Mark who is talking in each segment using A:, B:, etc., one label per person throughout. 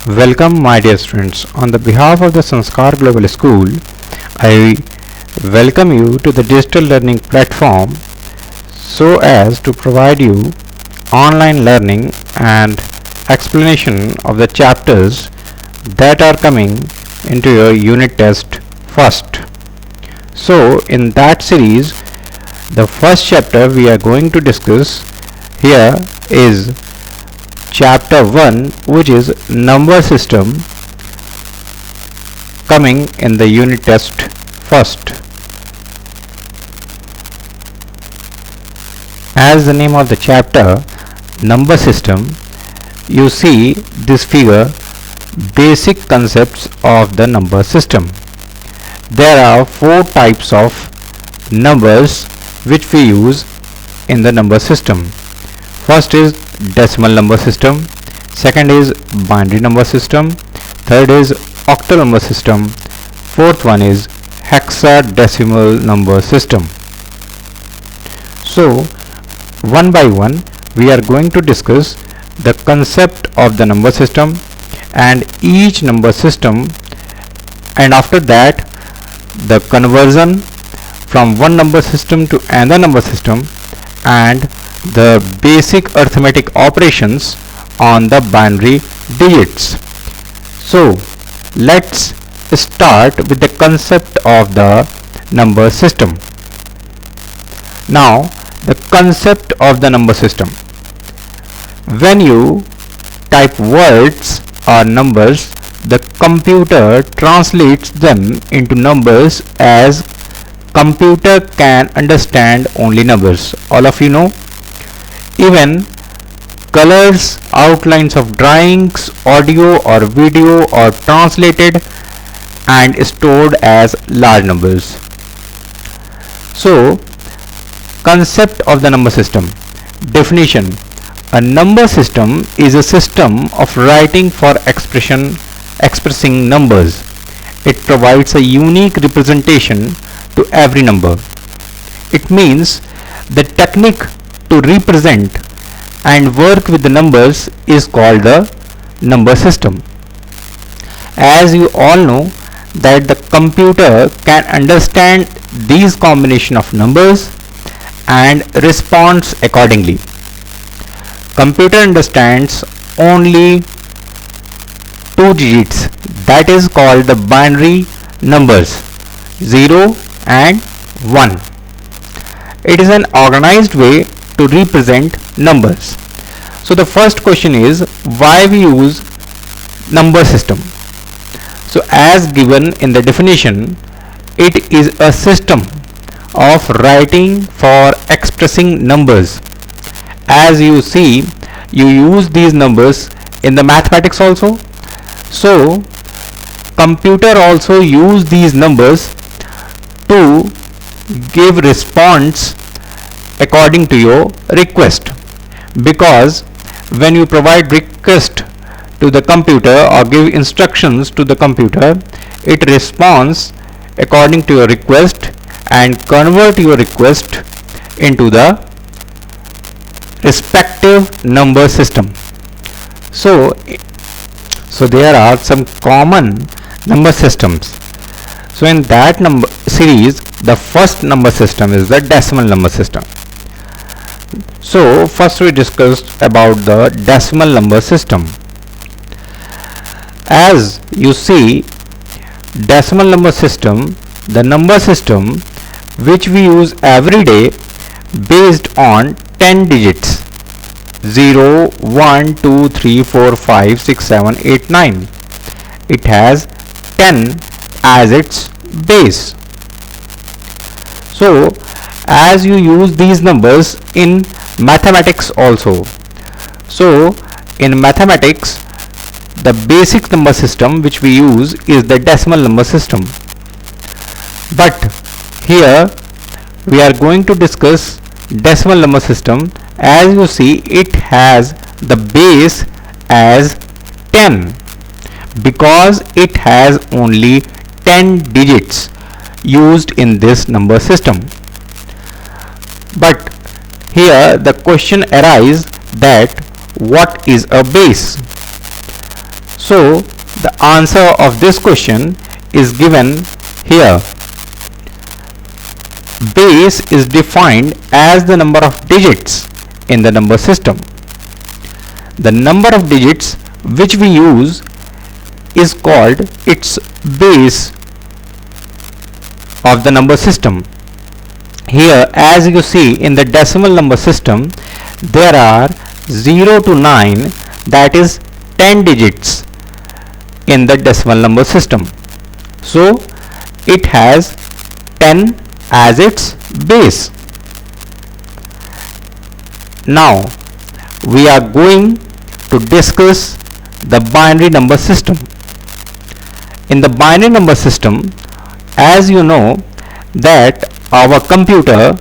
A: Welcome my dear students. On the behalf of the Sanskar Global School, I welcome you to the digital learning platform so as to provide you online learning and explanation of the chapters that are coming into your unit test first. So in that series, the first chapter we are going to discuss here is chapter 1, which is number system, coming in the unit test first. As the name of the chapter, number system, you see this figure, basic concepts of the number system. There are four types of numbers which we use in the number system. First is decimal number system, second is binary number system, third is octal number system, fourth one is hexadecimal number system. So one by one we are going to discuss the concept of the number system and each number system, and after that the conversion from one number system to another number system and the basic arithmetic operations on the binary digits. So let's start with the concept of the number system. Now the concept of the number system. When you type words or numbers, the computer translates them into numbers as computer can understand only numbers. All of you know, even colors, outlines of drawings, audio or video are translated and stored as large numbers. So concept of the number system. Definition: a number system is a system of writing for expressing numbers. It provides a unique representation to every number. It means the technique to represent and work with the numbers is called the number system. As you all know that the computer can understand these combination of numbers and responds accordingly. Computer understands only two digits, that is called the binary numbers 0 and 1. It is an organized way to represent numbers. So the first question is, why we use number system? So as given in the definition, it is a system of writing for expressing numbers. As you see, you use these numbers in the mathematics also. So computer also use these numbers to give response according to your request, because when you provide request to the computer or give instructions to the computer, it responds according to your request and convert your request into the respective number system. So there are some common number systems. So in that number series, the first number system is the decimal number system. So first we discussed about the decimal number system. As you see, decimal number system, the number system which we use every day based on 10 digits: 0, 1, 2, 3, 4, 5, 6, 7, 8, 9. It has 10 as its base. So as you use these numbers in mathematics also. So in mathematics, the basic number system which we use is the decimal number system. But here we are going to discuss decimal number system. As you see, it has the base as 10 because it has only 10 digits used in this number system. But here the question arises that what is a base? So the answer of this question is given here. Base is defined as the number of digits in the number system. The number of digits which we use is called its base of the number system. Here, as you see in the decimal number system, there are 0 to 9, that is 10 digits in the decimal number system. So it has 10 as its base. Now we are going to discuss the binary number system. In the binary number system, as you know that our computer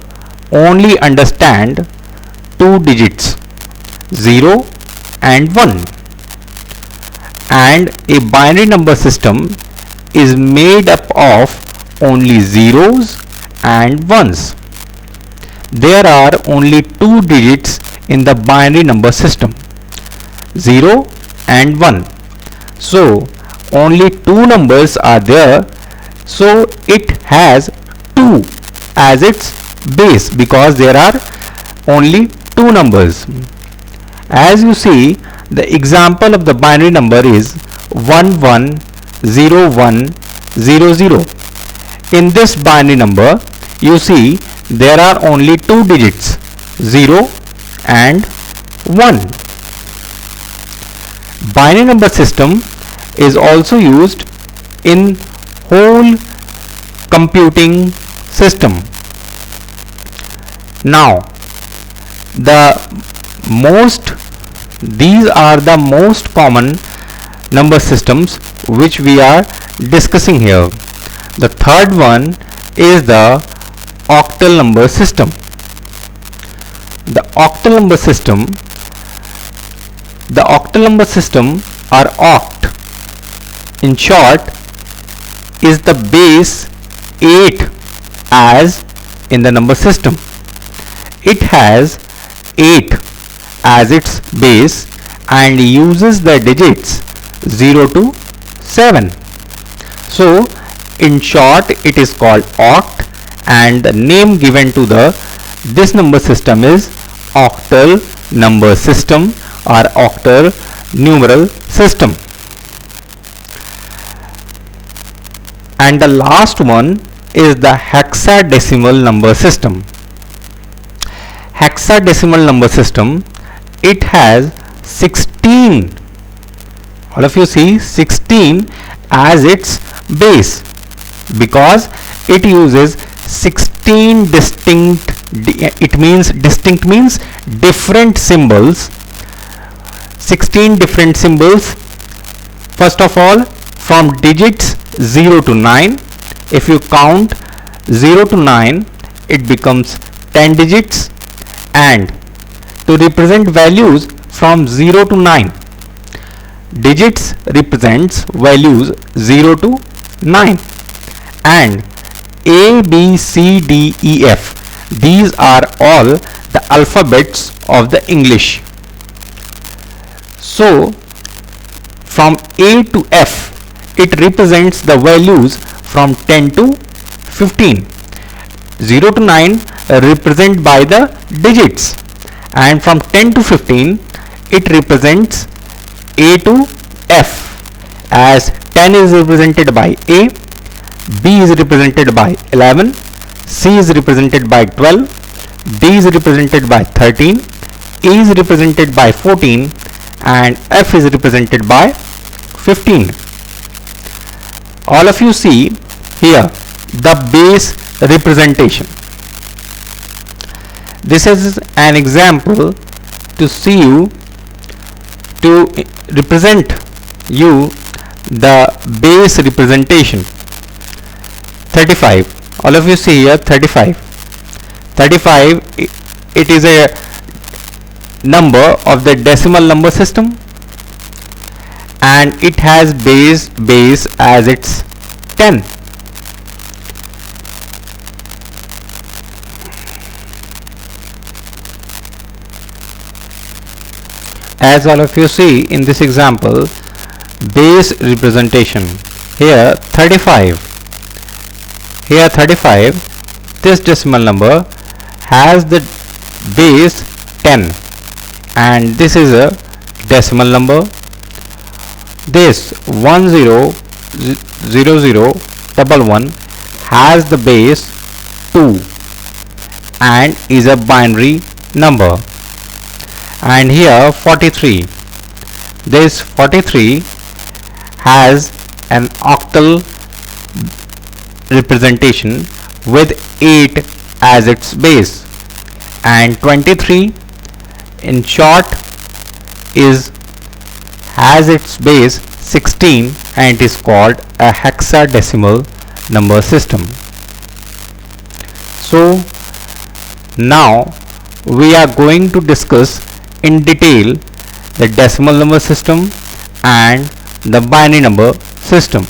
A: only understand two digits, 0 and 1, and a binary number system is made up of only zeros and ones. There are only two digits in the binary number system, 0 and 1. So only two numbers are there, so it has 2 as its base because there are only two numbers. As you see, the example of the binary number is 110100. In this binary number, you see there are only two digits, 0 and 1. Binary number system is also used in whole computing system. Now these are the most common number systems which we are discussing here. The third one is the octal number system. The octal number system or oct in short is the base 8 as in the number system. It has 8 as its base and uses the digits 0 to 7. So in short it is called oct, and the name given to this number system is octal number system or octal numeral system. And the last one is the hexadecimal number system. Hexadecimal number system, it has 16, all of you see 16 as its base because it uses 16 distinct, distinct means different symbols, 16 different symbols. First of all, from digits 0 to 9, if you count 0 to 9, it becomes 10 digits, and to represent values from 0 to 9, digits represents values 0 to 9, and A, B, C, D, E, F, these are all the alphabets of the English. So from A to F, it represents the values from 10 to 15. 0 to 9 represent by the digits, and from 10 to 15 it represents A to F, as 10 is represented by A, B is represented by 11, C is represented by 12, D is represented by 13, E is represented by 14, and F is represented by 15. All of you see here the base representation. This is an example to see you, to represent you the base representation. 35, all of you see here 35. 35, it is a number of the decimal number system, and it has base as its 10. As all of you see in this example, base representation. Here 35. Here 35, this decimal number has the base 10 and this is a decimal number. This 100011 has the base 2 and is a binary number. And here 43, this 43 has an octal representation with 8 as its base, and 23 in short has its base 16 and it is called a hexadecimal number system. So now we are going to discuss in detail the decimal number system and the binary number system.